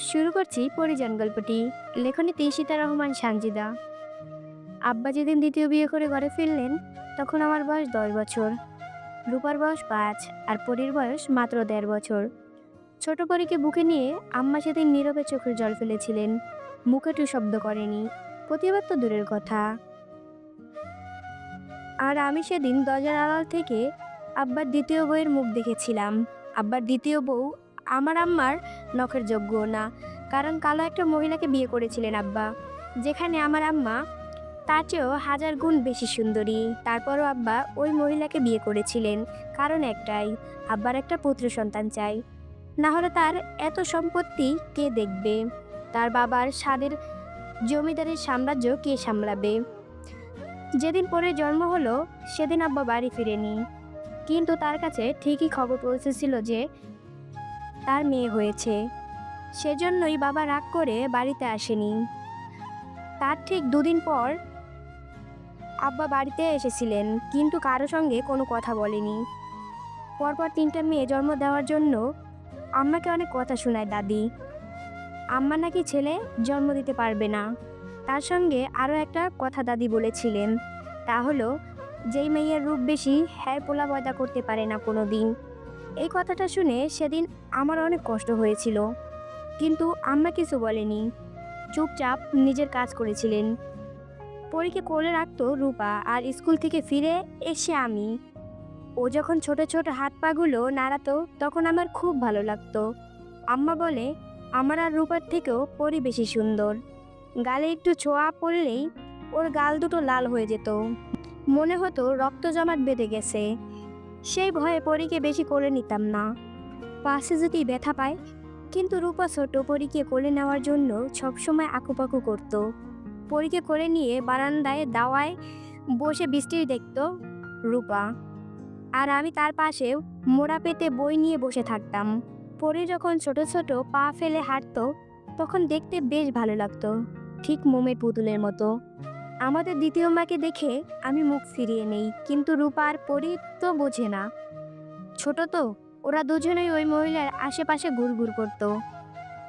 শুরু করছি পরিজন গল্পটি। লেখনী তিশিতা রহমান সানজিদা। আব্বা যেদিন দ্বিতীয় বিয়ে করে ঘরে ফিরলেন, তখন আমার বয়স 10 বছর, রূপার বয়স 5, আর পরীর বয়স মাত্র 1.5 বছর। ছোট পরীকে বুকে নিয়ে আম্মা সেদিন নীরবে চোখের জল ফেলেছিলেন। মুখে টু শব্দ করেনি, প্রতিবাদ তো দূরের কথা। আর আমি সেদিন দরজার আড়াল থেকে আব্বার দ্বিতীয় বউয়ের মুখ দেখেছিলাম। আব্বার দ্বিতীয় বউ আমার আম্মার নখের যোগ্য না, কারণ কালো একটা মহিলাকে বিয়ে করেছিলেন আব্বা, যেখানে আমার আম্মা তার চেয়েও 1000 গুণ বেশি সুন্দরী। তারপরও আব্বা ওই মহিলাকে বিয়ে করেছিলেন, কারণ একটাই, আব্বার একটা পুত্র সন্তান চাই। না হলে তার এত সম্পত্তি কে দেখবে? তার বাবার স্বাদের জমিদারের সাম্রাজ্য কে সামলাবে? যেদিন পরে জন্ম হলো, সেদিন আব্বা বাড়ি ফিরেনি, কিন্তু তার কাছে ঠিকই খবর পৌঁছেছিল যে তার মেয়ে হয়েছে। সেজন্যই বাবা রাগ করে বাড়িতে আসেনি। তার ঠিক 2 দিন পর আব্বা বাড়িতে এসেছিলেন, কিন্তু কারো সঙ্গে কোনো কথা বলেনি। পরপর 3টা মেয়ে জন্ম দেওয়ার জন্য আম্মাকে অনেক কথা শোনায় দাদি। আম্মা নাকি ছেলে জন্ম দিতে পারবে না। তার সঙ্গে আরও একটা কথা দাদি বলেছিলেন, তা হলো যেই মেয়ের রূপ বেশি হ্যাঁ পোলা পয়দা করতে পারে না কোনো দিন। এই কথাটা শুনে সেদিন আমার অনেক কষ্ট হয়েছিল, কিন্তু আম্মা কিছু বলেনি, চুপচাপ নিজের কাজ করেছিলেন। পরীকে কোলে রাখতো রূপা, আর স্কুল থেকে ফিরে এসে আমি, ও যখন ছোট ছোট হাত পাগুলো নাড়াতো, তখন আমার খুব ভালো লাগতো। আম্মা বলে আমার আর রূপার থেকেও পরী বেশি সুন্দর। গালে একটু ছোঁয়া পড়লেই ওর গাল দুটো লাল হয়ে যেত, মনে হতো রক্ত জমাট বেঁধে গেছে। সেই ভয়ে পরীকে বেশি কোলে নিতাম না, পাশে যদি ব্যথা পায়। কিন্তু রূপা ছোট, পরীকে কোলে নেওয়ার জন্য সবসময় আকুপাকু করত। পরীকে কোলে নিয়ে বারান্দায় দাওয়ায় বসে বৃষ্টি দেখত রূপা, আর আমি তার পাশে মোড়া পেতে বই নিয়ে বসে থাকতাম। পরী যখন ছোট ছোট পা ফেলে হাঁটতো, তখন দেখতে বেশ ভালো লাগতো, ঠিক মোমের পুতুলের মতো। আমাদের দ্বিতীয় মাকে দেখে আমি মুখ ফিরিয়ে নেই, কিন্তু রূপা আর পরী তো বোঝে না, ছোট তো। ওরা দুজনেই ওই মহিলার আশেপাশে ঘুরঘুর করত।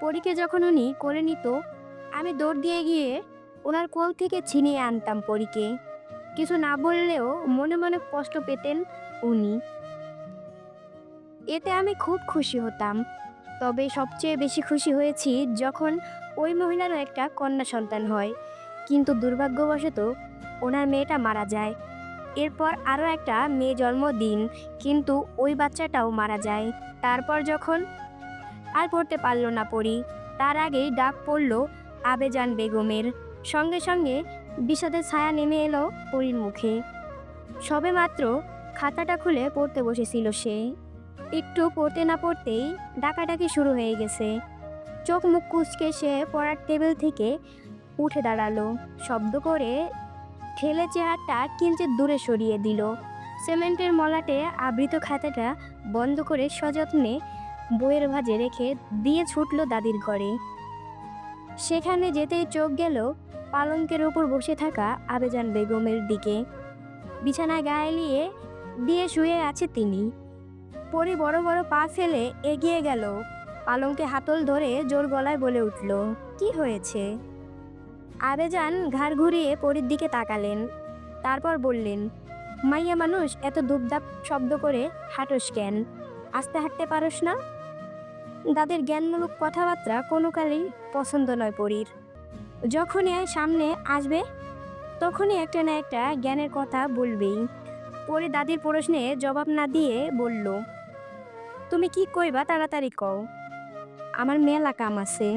পরীকে যখন উনি কোলে নিত, আমি দৌড় দিয়ে গিয়ে ওনার কোল থেকে ছিনিয়ে আনতাম পরীকে। কিছু না বললেও মনে মনে কষ্ট পেতেন উনি। এতে আমি খুব খুশি হতাম। তবে সবচেয়ে বেশি খুশি হয়েছি যখন ওই মহিলারও একটা কন্যা সন্তান হয়, কিন্তু দুর্ভাগ্যবশত ওনার মেয়েটা মারা যায়। এরপর আরও একটা মেয়ে জন্মদিন, কিন্তু ওই বাচ্চাটাও মারা যায়। তারপর যখন আর পড়তে পারল না পড়ি, তার আগেই ডাক পড়ল আবেজান বেগমের। সঙ্গে সঙ্গে বিষাদের ছায়া নেমে এলো পরীর মুখে। সবেমাত্র খাতাটা খুলে পড়তে বসেছিল সে, একটু পড়তে না পড়তেই ডাকাডাকি শুরু হয়ে গেছে। চোখ মুখ কুঁচকে সে পড়ার টেবিল থেকে উঠে দাঁড়ালো, শব্দ করে ঠেলে চেয়ারটা কিঞ্চিৎ দূরে সরিয়ে দিল। সিমেন্টের মলাটে আবৃত খাতাটা বন্ধ করে সযত্নে বইয়ের ভাঁজে রেখে দিয়ে ছুটল দাদির ঘরে। সেখানে যেতেই চোখ গেল পালঙ্কের ওপর বসে থাকা আবেজান বেগমের দিকে। বিছানায় গায়ে দিয়ে শুয়ে আছে তিনি। পরী বড় বড় পা ফেলে এগিয়ে গেল, পালঙ্কে হাতল ধরে জোর গলায় বলে উঠল, কি হয়েছে? আবেজান ঘাড় ঘুরিয়ে পরীর দিকে তাকালেন, তারপর বললেন, মাইয়া মানুষ এত দুপদাপ শব্দ করে হাঁটোস কেন? আস্তে হাঁটতে পারোস না? দাদের জ্ঞানমূলক কথাবার্তা কোনো কালেই পছন্দ নয় পরীর। যখনই সামনে আসবে, তখনই একটা না একটা জ্ঞানের কথা বলবেই। পরী দাদির প্রশ্নে জবাব না দিয়ে বলল, তুমি কি কইবা তাড়াতাড়ি কও, আমার মেলা কাম আছে।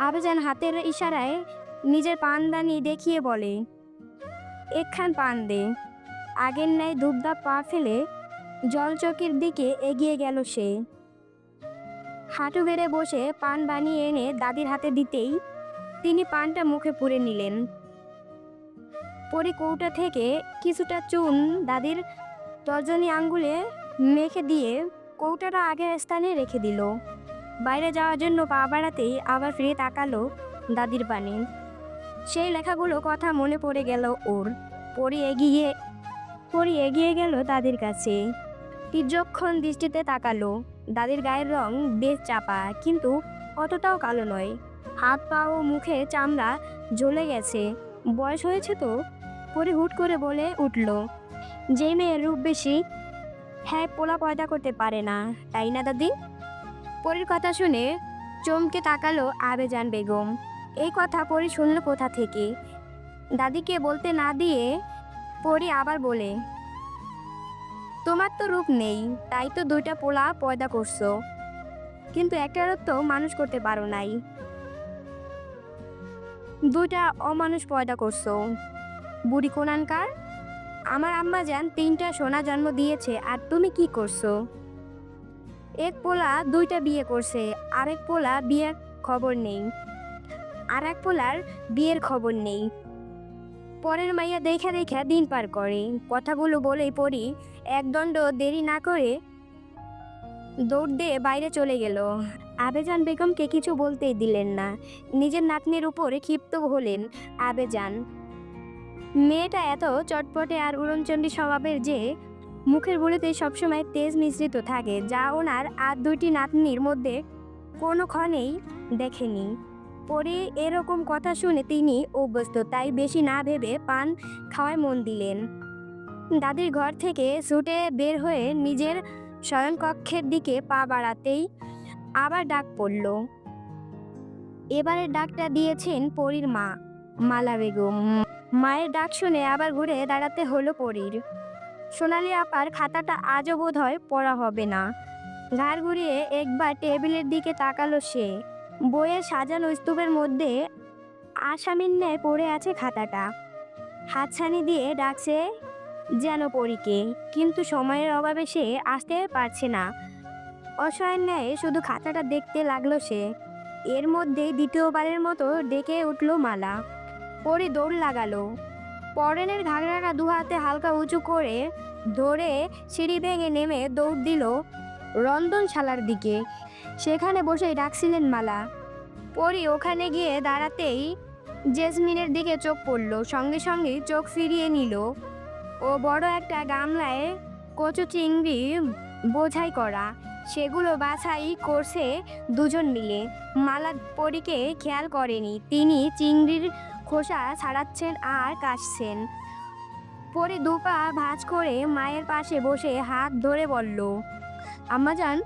আবেজান হাতের ইশারায় নিজের পানদানি দেখিয়ে বলে, একখান পান দে। আগের ন্যায় ধূপধাপ পা ফেলে জলচকির দিকে এগিয়ে গেল সে। হাঁটু গেড়ে বসে পান বানিয়ে এনে দাদির হাতে দিতেই তিনি পানটা মুখে পুরে নিলেন। পরে কৌটা থেকে কিছুটা চুন দাদির তর্জনী আঙ্গুলে মেখে দিয়ে কৌটাটা আগের স্থানে রেখে দিল। বাইরে যাওয়ার জন্য পা বাড়াতেই আবার ফিরে তাকালো দাদির পানে। সেই লেখাগুলো কথা মনে পড়ে গেল ওর। পরী এগিয়ে গেল দাদির কাছে, তীর্যক্ষণ দৃষ্টিতে তাকালো। দাদির গায়ের রং বেশ চাপা, কিন্তু অতটাও কালো নয়। হাত পা ও মুখে চামড়া জ্বলে গেছে। বয়স হয়েছে তো? পরি হুট করে বলে উঠল, যে মেয়ের রূপ বেশি, হ্যাঁ পোলা পয়দা করতে পারে না, তাই না দাদি? পরির কথা শুনে চমকে তাকালো আবেজান বেগম। এই কথা পরি শুনল কোথা থেকে? দাদিকে বলতে না দিয়ে পরি আবার বলে, তোমার তো রূপ নেই, তাই তো 2টা পোলা পয়দা করছো, কিন্তু একটারও তো মানুষ করতে পারো নাই। 2টা অমানুষ পয়দা করছো, বুড়ি কোনানকার। আমার আম্মা জান 3টা সোনা জন্ম দিয়েছে, আর তুমি কি করছো? এক পোলা 2টা বিয়ে করছে, আরেক পোলা বিয়ের খবর নেই, আর এক পোলার বিয়ের খবর নেই। পরের মাইয়া দেখা দেখা দিন পার করে। কথাগুলো বলেই পরি একদণ্ড দেরি না করে দৌড় দিয়ে বাইরে চলে গেল। আবেজান বেগমকে কিছু বলতেই দিলেন না। নিজের নাতনির উপরে ক্ষিপ্ত হলেন আবেজান। মেয়েটা এত চটপটে আর উড়নচণ্ডী স্বভাবের যে মুখের বলিতে সবসময় তেজ মিশ্রিত থাকে, যা ওনার আর 2টি নাতনির মধ্যে কোনোক্ষণেই দেখেনি। পরে এরকম কথা শুনে তিনি অভ্যস্ত, তাই বেশি না ভেবে পান খাওয়ায় মন দিলেন। দাদির ঘর থেকে ছুটে বের হয়ে নিজের শয়নকক্ষের দিকে পা বাড়াতেই আবার ডাক পড়ল। এবারের ডাকটা দিয়েছেন পরীর মা, মালা বেগম। মায়ের ডাক শুনে আবার ঘুরে দাঁড়াতে হলো পরীর। সোনালি আপার খাতাটা আজও বোধ হয় পড়া হবে না। ঘাড় ঘুরিয়ে একবার টেবিলের দিকে তাকালো সে। বইয়ের সাজানো স্তূপের মধ্যে আসামির ন্যায় পড়ে আছে খাতাটা। হাতছানি দিয়ে ডাকছে যেন পরীকে, কিন্তু সময়ের অভাবে সে আসতে পারছে না। অসহায়ের ন্যায় শুধু খাতাটা দেখতে লাগলো সে। এর মধ্যেই দ্বিতীয়বারের মতো ডেকে উঠল মালা। পরি দৌড় লাগালো। পরনের ঘাগরাটা 2 হাতে হালকা উঁচু করে ধরে সিঁড়ি ভেঙে নেমে দৌড় দিল রন্ধনশালার দিকে। সেখানে বসেই ডাকছিলেন মালা। পরি ওখানে গিয়ে দাঁড়াতেই জেসমিনের দিকে চোখ পড়ল, সঙ্গে সঙ্গে চোখ ফিরিয়ে নিল। ও বড় একটা গামলায় কচু চিংড়ি বোঝাই করা, সেগুলো বাছাই করছে দুজন মিলে। মালা পরীকে খেয়াল করেনি, তিনি চিংড়ির খোসা ছাড়াচ্ছেন আর কাশছেন। পরে 2 পা ভাঁজ করে মায়ের পাশে বসে হাত ধরে বলল, আম্মাজান,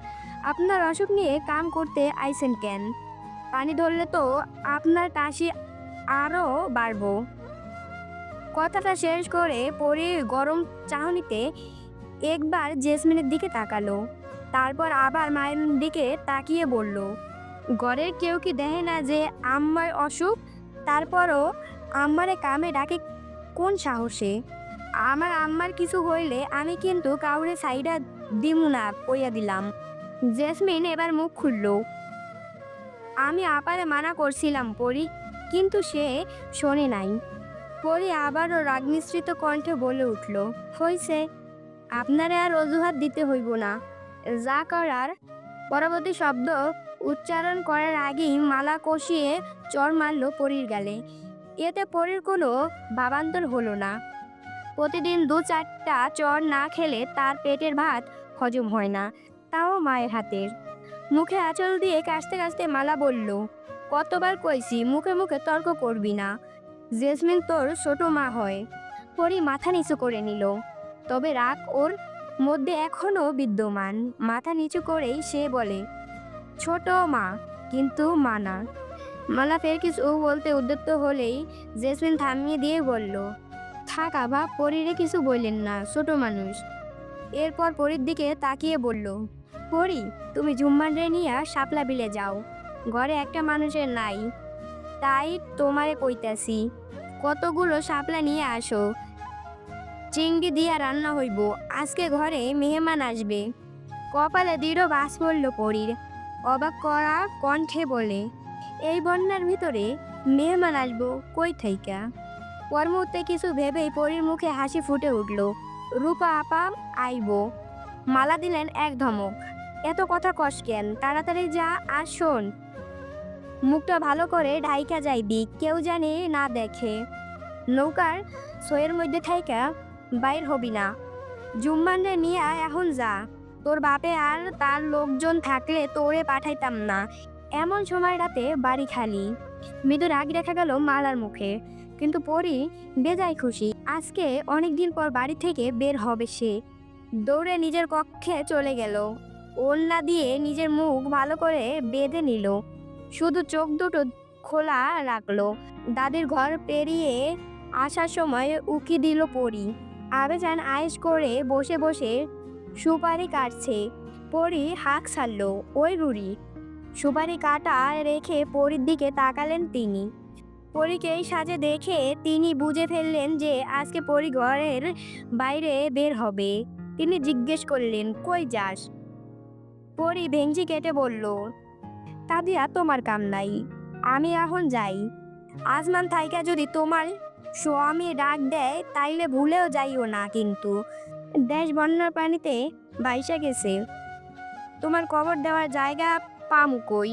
আপনার অসুখ নিয়ে কাম করতে আইছেন কেন? পানি ধরলে তো আপনার কাশি আরও বাড়বো। কথাটা শেষ করে পরি গরম চাহনিতে একবার জেসমিনের দিকে তাকালো, তারপর আবার মায়ের দিকে তাকিয়ে বলল, ঘরের কেউ কি দেখে না যে আম্মার অসুখ? তারপরও আম্মারে কামে ডাকে কোন সাহসে? আমার আম্মার কিছু হইলে আমি কিন্তু কাউরে সাইডা দিমু না, কইয়া দিলাম। জেসমিন এবার মুখ খুলল। আমি আপারে মানা করছিলাম পরি, কিন্তু সে শোনে নাই। পরি আবারও রাগ মিশ্রিত কণ্ঠে বলে উঠল, হইছে, আপনারে আর অজুহাত দিতে হইব না, যা করার। পরবর্তী শব্দ উচ্চারণ করার আগেই মালা কষিয়ে চড় মারল পরির গালে। এতে পরির কোনো ভাবান্তর হলো না। প্রতিদিন 2-4টা চড় না খেলে তার পেটের ভাত হজম হয় না, তাও মায়ের হাতের। মুখে আঁচল দিয়ে কাশতে কাশতে মালা বলল, কতবার কইছি মুখে মুখে তর্ক করবি না, জেসমিন তোর ছোট মা হয়। পরি মাথা নিচু করে নিল, তবে রাগ ওর মধ্যে এখনো বিদ্যমান। মাথা নিচু করেই সে বলে, ছোট মা, কিন্তু মা না। মালা ফের কিছু বলতে উদ্যত হলেই জেসমিন থামিয়ে দিয়ে বলল, থাক আবা, পরিরে কিছু বললেন না, ছোট মানুষ। এরপর পরির দিকে তাকিয়ে বলল, পরি, তুমি জুম্মানরে নিয়া শাপলা বিলে যাও, ঘরে একটা মানুষের নাই, তাই তোমারে কইতাছি, কতগুলো শাপলা নিয়ে আসো, চিংড়ি দিয়া রান্না হইব, আজকে ঘরে মেহমান আসবে। কপালে দৃঢ় বাস পড়ল পরির, অবাক করা কণ্ঠে বলে, এই বন্যার ভিতরে মেহমান আসবো কই থাইকা? পর মুহূর্তে কিছু ভেবেই পরির মুখে হাসি ফুটে উঠল। রূপা আপা আইব। মালা দিলেন এক ধমক, এত কথা কস কেন, তাড়াতাড়ি যা আর শোন, মুখটা ভালো করে ঢাইকা যাইবি, কেউ জানি না দেখে। নৌকার সইয়ের মধ্যে থাইকা বাইর হবি না। জুম্মানরে নিয়ে এখন যা, তোর বাপে আর তার লোকজন থাকলে তোরে পাঠাইতাম না, এমন সময় রাতে বাড়ি খালি। মৃদু রাগ দেখা গেল মালার মুখে, কিন্তু পরি বেজায় খুশি। আজকে অনেকদিন পর বাড়ি থেকে বের হবে সে। দৌড়ে নিজের কক্ষে চলে গেল। ওড়না দিয়ে নিজের মুখ ভালো করে বেঁধে নিল, শুধু চোখ দুটো খোলা রাখলো। দাদির ঘর পেরিয়ে আসার সময় উকি দিল পরি। আবেজান আয়েশ করে বসে বসে সুপারি কাটছে। পরি হাঁক ছাড়লো, ওই রুড়ি। সুপারি কাটা রেখে পরির দিকে তাকালেন তিনি। পরীকে এই সাজে দেখে তিনি বুঝে ফেললেন যে আজকে পরি ঘরের বাইরে বের হবে। তিনি জিজ্ঞেস করলেন, কই যাস? পরি ভেংচি কেটে বলল, তাদিয়া তোমার কাম নাই, আমি এখন যাই। আসমান থাইকা যদি তোমার স্বামী ডাক দেয় তাইলে ভুলেও যাইও না, কিন্তু দেশ বন্যার পানিতে ভাইসা গেছে, তোমার কবর দেওয়ার জায়গা পামু কই?